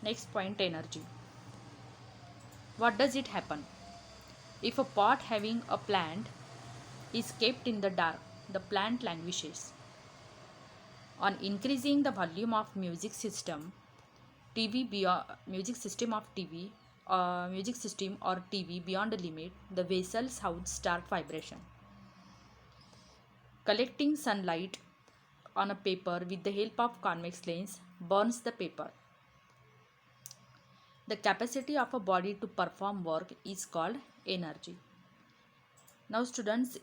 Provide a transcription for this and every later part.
Next point, energy. What does it happen? If a pot having a plant is kept in the dark, the plant languishes. On increasing the volume of music system, TV beyond music system of TV, music system or TV beyond the limit, the vessel sounds start vibration. Collecting sunlight on a paper with the help of convex lens burns the paper. The capacity of a body to perform work is called energy. Now students,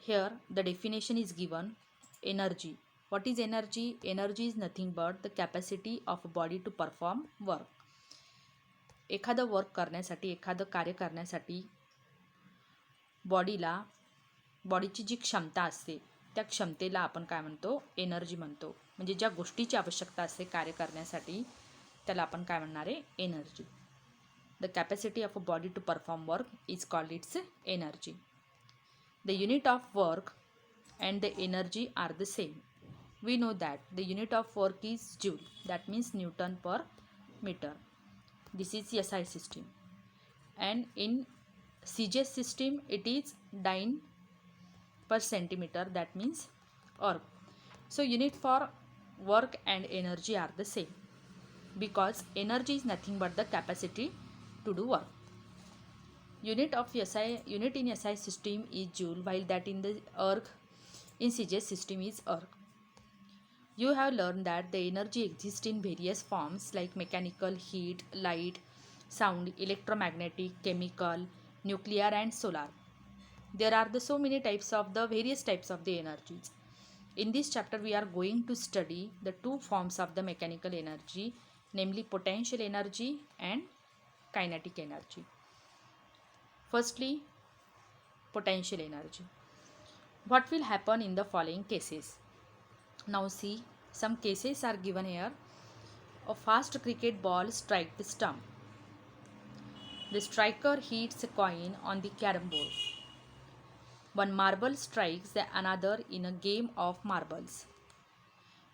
here the definition is given. Energy. What is energy? Energy is nothing but the capacity of a body to perform work. एखादं work करण्यासाठी, एखादं कार्य करण्यासाठी बॉडीची जी क्षमता असते त्या क्षमतेला आपण काय म्हणतो? एनर्जी म्हणतो. म्हणजे ज्या गोष्टीची आवश्यकता असते कार्य करण्यासाठी त्याला आपण काय म्हणणार आहे? Energy. The capacity of a body to perform work is called it's energy. The unit of work and the energy are the same. We know that the unit of work is joule, that means Newton per meter. This is SI system, and in CJ system it is dyne per centimeter, that means erg. So unit for work and energy are the same because energy is nothing but the capacity to do work. Unit in SI system is joule, while that in the erg in CJ system is erg. You have learned that the energy exists in various forms like mechanical, heat, light, sound, electromagnetic, chemical, nuclear and solar. There are so many types of the various types of the energies. In this chapter we are going to study the two forms of the mechanical energy, namely potential energy and kinetic energy. Firstly, potential energy. What will happen in the following cases? Now see, some cases are given here. A fast cricket ball strikes the stump. The striker hits a coin on the carom board. One marble strikes another in a game of marbles.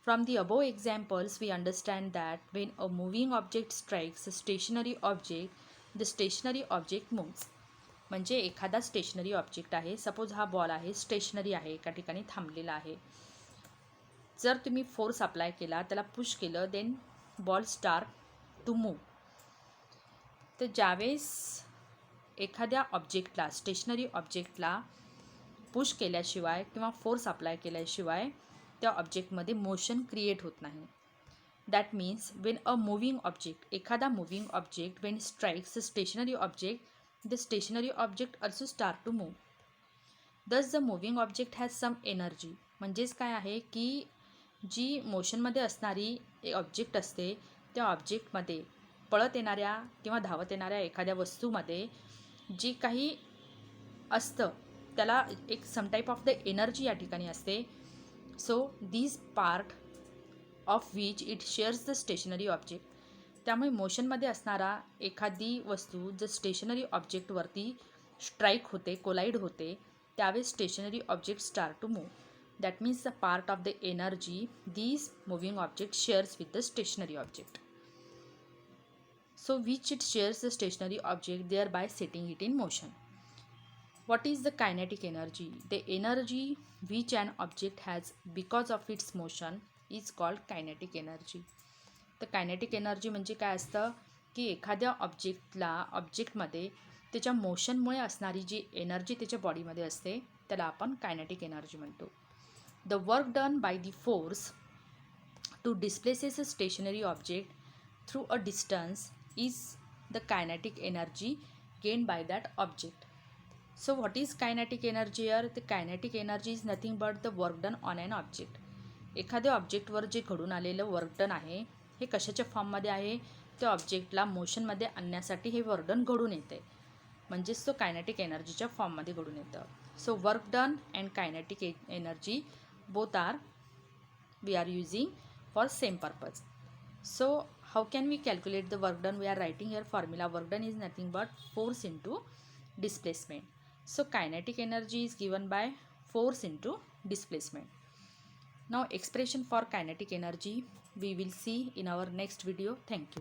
From the above examples, we understand that when a moving object strikes a stationary object, the stationary object moves. म्हणजे एखादा stationery object आहे, suppose हा ball आहे, stationery आहे, एका ठिकाणी थांबलेला आहे. जर तुम्ही फोर्स अप्लाय केला, त्याला पुश केलं, then ball start to move. तर ज्यावेळेस एखाद्या ऑब्जेक्टला, स्टेशनरी ऑब्जेक्टला पुश केल्याशिवाय किंवा फोर्स अप्लाय केल्याशिवाय त्या ऑब्जेक्टमध्ये मोशन क्रिएट होत नाही. That means when a moving object, एखादा moving object when strikes a stationary object, the stationary object also start to move. Thus the moving object has some energy. म्हणजेच काय आहे की जी मोशनमध्ये असणारी ऑब्जेक्ट असते त्या ऑब्जेक्टमध्ये पळत येणाऱ्या किंवा धावत येणाऱ्या एखाद्या वस्तूमध्ये जी काही असतं त्याला एक some type of the energy या ठिकाणी असते. So this part of which it shares the stationary object. त्यामुळे मोशनमध्ये असणारा एखादी वस्तू जर स्टेशनरी ऑब्जेक्टवरती स्ट्राईक होते, कोलाईड होते, त्यावेळेस stationary object start to move. That means the part of the energy this moving object shares with the stationary object. So which it shares the stationary object thereby setting it in motion. What is the kinetic energy? The energy which an object has because of its motion is called kinetic energy. तर kinetic energy म्हणजे काय असतं की एखाद्या ऑब्जेक्टमध्ये त्याच्या मोशनमुळे असणारी जी energy त्याच्या बॉडीमध्ये असते त्याला आपण कायनेटिक एनर्जी म्हणतो. The work done by the force to displaces a stationary object through a distance is the kinetic energy gain by that object. So what is kinetic energy यार? The kinetic energy is nothing but the work done on an object. एखाद्या ऑब्जेक्टवर जे घडून आलेलं work done आहे हे कशाच्या फॉर्ममध्ये आहे? त्या ऑब्जेक्टला मोशनमध्ये आणण्यासाठी हे वर्क डन घडून येते, म्हणजेच तो कायनेटिक एनर्जीच्या फॉर्ममध्ये घडून येतं. So work done and kinetic energy both are we are using for same purpose. So how can we calculate the work done? We are writing here formula. Work done is nothing but force into displacement. So kinetic energy is given by force into displacement. Now expression for kinetic energy we will see in our next video. Thank you.